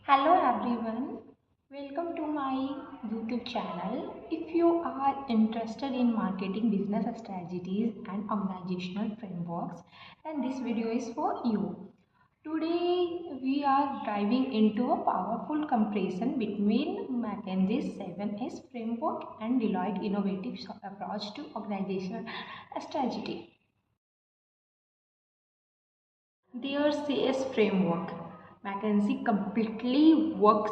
Hello everyone, welcome to my YouTube channel. If you are interested in marketing business strategies and organizational frameworks, then this video is for you. Today we are diving into a powerful comparison between McKinsey's 7S framework and Deloitte innovative approach to organizational strategy. Their CS framework. McKinsey completely works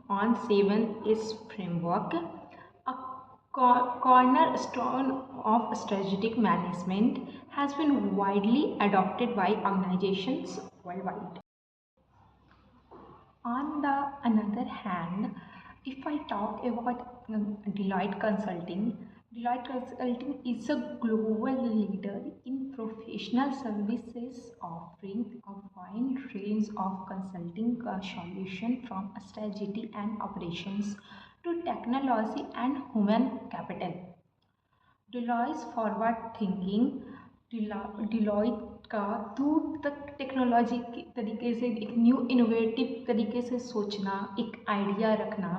on 7S framework, a cornerstone of strategic management, has been widely adopted by organizations worldwide. On the another hand, if I talk about Deloitte Consulting is a global leader in professional services, offering a wide range of consulting solutions from strategy and operations to technology and human capital. Deloitte's forward thinking Deloitte का दूर तक technology के तरीके से एक new innovative तरीके से सोचना, एक आइडिया रखना,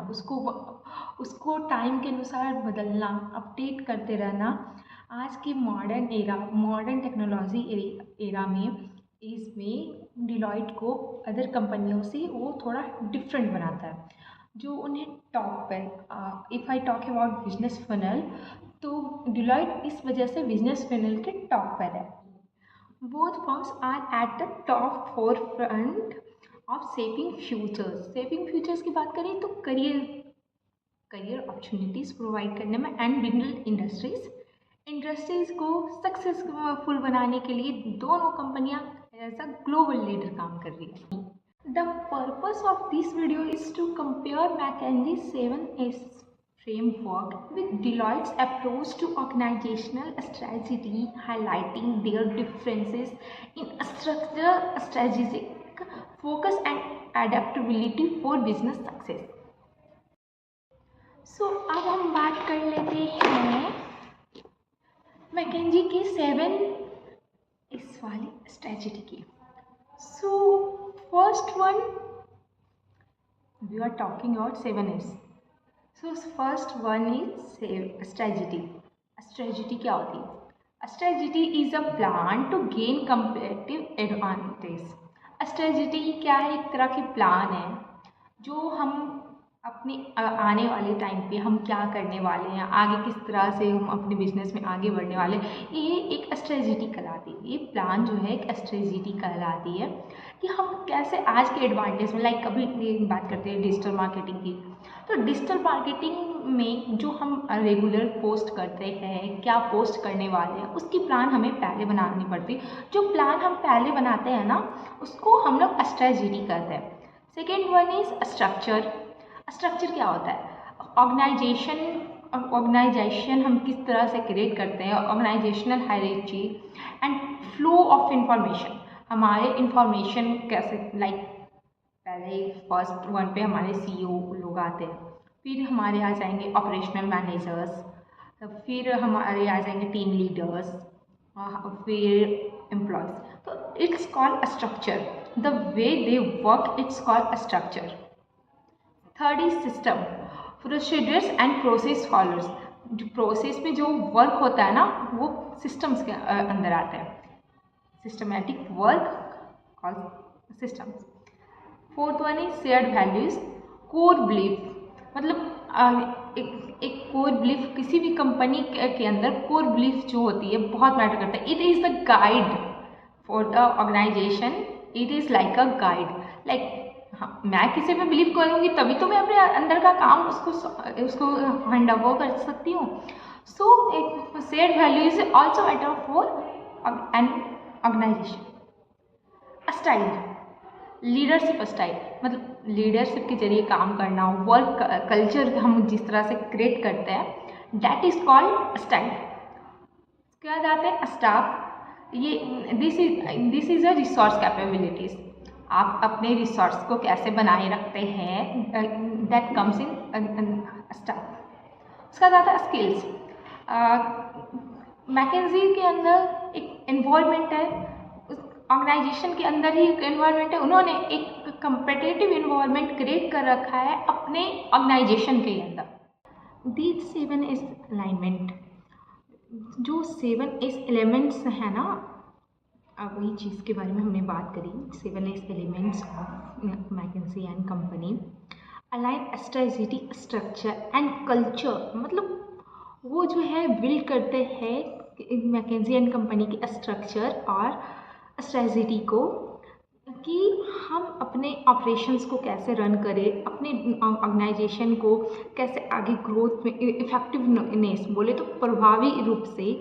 उसको टाइम के अनुसार बदलना, अपडेट करते रहना, आज की मॉडर्न टेक्नोलॉजी एरा में इसमें डिलॉयट को अदर कंपनियों से वो थोड़ा डिफरेंट बनाता है, जो उन्हें टॉप पर if I talk about business funnel, तो डिलॉयट इस वजह से बिजनेस फनल के टॉप पर है. Both firms are at the top four front of saving futures की बात करें तो करियर अपॉर्चुनिटीज़ प्रोवाइड करने में एंड बिल्ड इंडस्ट्रीज़ को सक्सेसफुल बनाने के लिए दोनों कंपनियां एज अ ग्लोबल लीडर काम कर रही है. The purpose of this video is to compare McKinsey's 7S framework with Deloitte's approach to organizational strategy, highlighting their differences in structure, strategic focus and adaptability for business success. So अब हम बात कर लेते हैं मैकेंजी के 7S वाली strategy की. So first one, we are talking about 7S. So first one is strategy. Strategy क्या होती है? Strategy is a plan to gain competitive advantage. Strategy क्या है? एक तरह की प्लान है जो हम अपने आने वाले टाइम पे हम क्या करने वाले हैं, आगे किस तरह से हम अपने बिजनेस में आगे बढ़ने वाले, ये एक स्ट्रेटजी कहलाती है. ये प्लान जो है एक स्ट्रेटजी कहलाती है कि हम कैसे आज के एडवांटेज में, लाइक कभी बात करते हैं डिजिटल मार्केटिंग की, तो डिजिटल मार्केटिंग में जो हम रेगुलर पोस्ट करते हैं, क्या पोस्ट करने वाले हैं, उसकी प्लान हमें पहले बनानी पड़ती है. जो प्लान हम पहले बनाते हैं ना, उसको हम लोग स्ट्रेटजी कहते हैं. Second one is structure. Structure क्या होता है? ऑर्गेनाइजेशन हम किस तरह से क्रिएट करते हैं, organisational hierarchy and flow of information. हमारे इंफॉर्मेशन कैसे, लाइक पहले फर्स्ट वन पे हमारे CEO लोग आते हैं, फिर हमारे आ जाएंगे ऑपरेशनल मैनेजर्स, फिर हमारे आ जाएंगे टीम लीडर्स, फिर एम्प्लॉयज. तो it's called structure. The way they work, it's called structure. Third is system. Procedures and process followers. जो प्रोसेस में जो वर्क होता है ना, वो सिस्टम्स के अंदर आता है. Systematic work called systems. Fourth one is shared values. Core belief, मतलब एक कोर बिलीफ किसी भी कंपनी के अंदर कोर बिलीफ जो होती है बहुत मैटर करता है. It is the guide for the organisation. It is like a guide. Like हाँ, मैं किसी पे बिलीव करूँगी तभी तो मैं अपने अंदर का काम उसको हैंड ओवर कर सकती हूँ. सो एक shared value is also matter for an organisation. Style, leadership style, मतलब लीडरशिप के जरिए काम करना, वर्क कल्चर हम जिस तरह से क्रिएट करते हैं, दैट इज कॉल्ड स्टाइल. क्या जाते हैं स्टाफ. ये this is a resource capabilities. आप अपने रिसोर्स को कैसे बनाए रखते हैं, दैट कम्स इन स्टाफ. उसका ज़्यादा स्किल्स. मैकेंजी के अंदर एक एनवायरनमेंट है, उस ऑर्गेनाइजेशन के अंदर ही एक एनवायरनमेंट है. उन्होंने एक कंपेटिटिव इन्वायरमेंट क्रिएट कर रखा है अपने ऑर्गेनाइजेशन के अंदर। दीज 7 इज अलाइनमेंट, जो 7 इस एलिमेंट्स हैं ना, वही चीज़ के बारे में हमने बात करी। 7 is elements of McKinsey and company. Align strategy, structure and culture, मतलब वो जो है बिल्ड करते हैं मैकेंजी एंड कंपनी के स्ट्रक्चर और स्ट्रेटजी को, कि हम अपने ऑपरेशंस को कैसे रन करें, अपने ऑर्गेनाइजेशन को कैसे आगे ग्रोथ में इफेक्टिवनेस बोले तो प्रभावी रूप से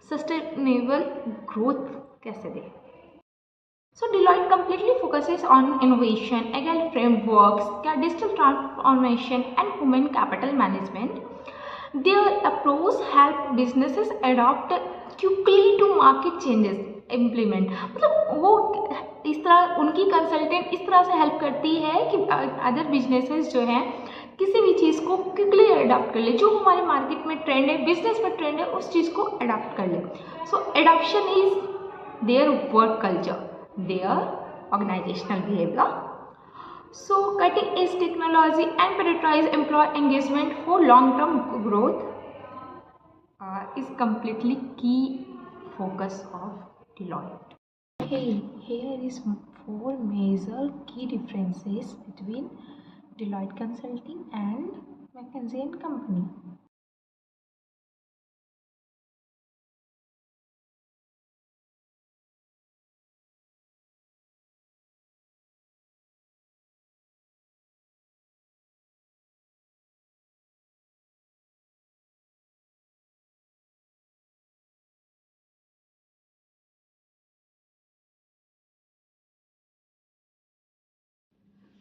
सस्टेनेबल ग्रोथ कैसे दें। So Deloitte completely focuses on innovation, agile frameworks, digital transformation and human capital management. Their approach help businesses adapt quickly to market changes, implement, मतलब वो इस तरह उनकी कंसल्टेंट इस तरह से हेल्प करती है कि अदर बिजनेसेस जो हैं किसी भी चीज़ को क्विकली अडाप्ट कर ले, जो हमारे मार्केट में ट्रेंड है, बिजनेस में ट्रेंड है, उस चीज़ को अडाप्ट कर ले। So adoption is there work culture, their organizational behavior. So cutting edge technology and prioritize employee engagement for long-term growth is completely key focus of Deloitte. Hey, here is 4 major key differences between Deloitte Consulting and McKinsey and Company.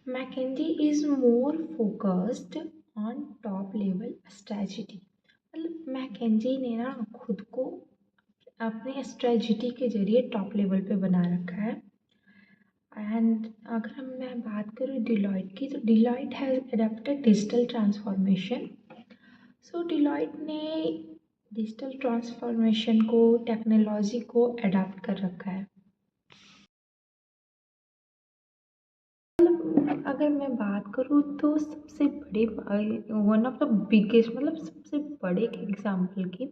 McKinsey is more focused on top level strategy. मतलब McKenzie ने ना खुद को अपने strategy के जरिए top level पे बना रखा है। एंड अगर मैं बात करूँ डिलॉयट की, तो Deloitte has adopted digital transformation. So Deloitte ने डिजिटल ट्रांसफॉर्मेशन को, टेक्नोलॉजी को अडॉप्ट कर रखा है। अगर मैं बात करूँ तो सबसे बड़े वन ऑफ द बिगेस्ट, मतलब सबसे बड़े एग्जाम्पल की,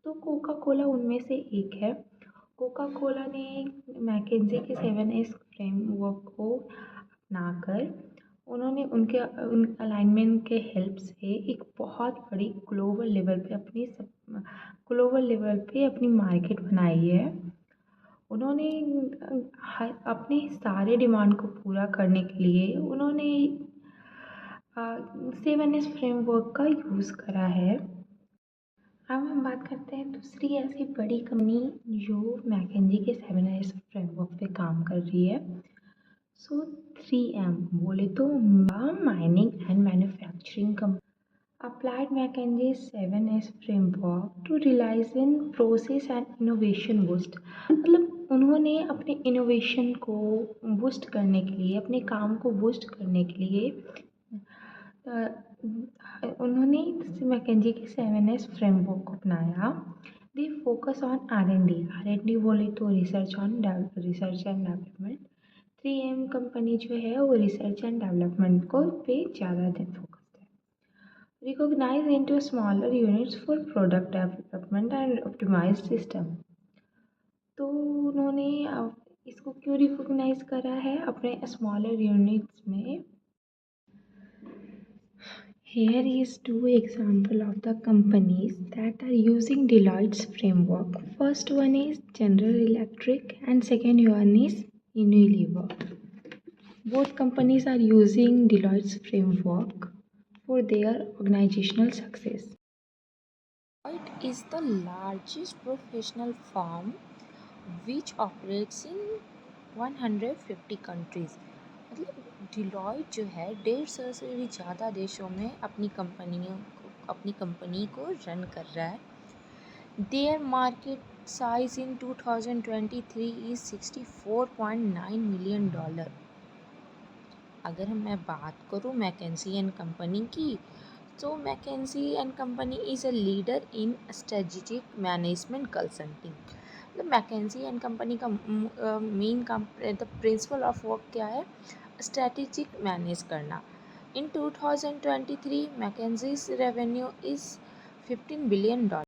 तो कोका कोला उनमें से एक है। कोका कोला ने मैकेंजी के 7S फ्रेमवर्क को अपनाकर उन्होंने उनके अलाइनमेंट के हेल्प से एक बहुत बड़ी ग्लोबल लेवल पे अपनी मार्केट बनाई है। उन्होंने अपने सारे डिमांड को पूरा करने के लिए उन्होंने 7S फ्रेमवर्क का यूज़ करा है। अब हम बात करते हैं दूसरी ऐसी बड़ी कंपनी जो मैकेंजी के 7S फ्रेमवर्क पे काम कर रही है। सो 3M बोले तो mining and manufacturing company applied McKinsey's 7S framework to realize in process and innovation boost। मतलब उन्होंने अपने इनोवेशन को बूस्ट करने के लिए, अपने काम को बूस्ट करने के लिए उन्होंने मैकेंजी के 7S फ्रेमवर्क को अपनाया। दे फोकस ऑन R&D बोले तो research and development. 3M company जो है वो रिसर्च एंड डेवलपमेंट को पे ज़्यादा focus recognize into smaller units for product development and optimized system। तो उन्होंने इसको क्यों रिकॉग्नाइज करा है अपने स्मॉलर यूनिट्स में। Here is 2 example of the companies that are using Deloitte's framework. First one is General Electric and second one is Unilever. Both companies are using Deloitte's framework for their organizational success. Deloitte is the largest professional firm which operates in 150 countries। मतलब Deloitte जो है 150 से भी ज़्यादा देशों में अपनी company को रन कर रहा है। Their market size in 2023 is $64.9 million. अगर मैं बात करूँ मैकेंजी एंड कंपनी की, तो McKinsey and company is a leader in strategic management consulting. मतलब मैकेंजी एंड कंपनी का main the principle of work क्या है, स्ट्रेटेजिक मैनेज करना। In 2023 McKinsey's revenue is $15 billion.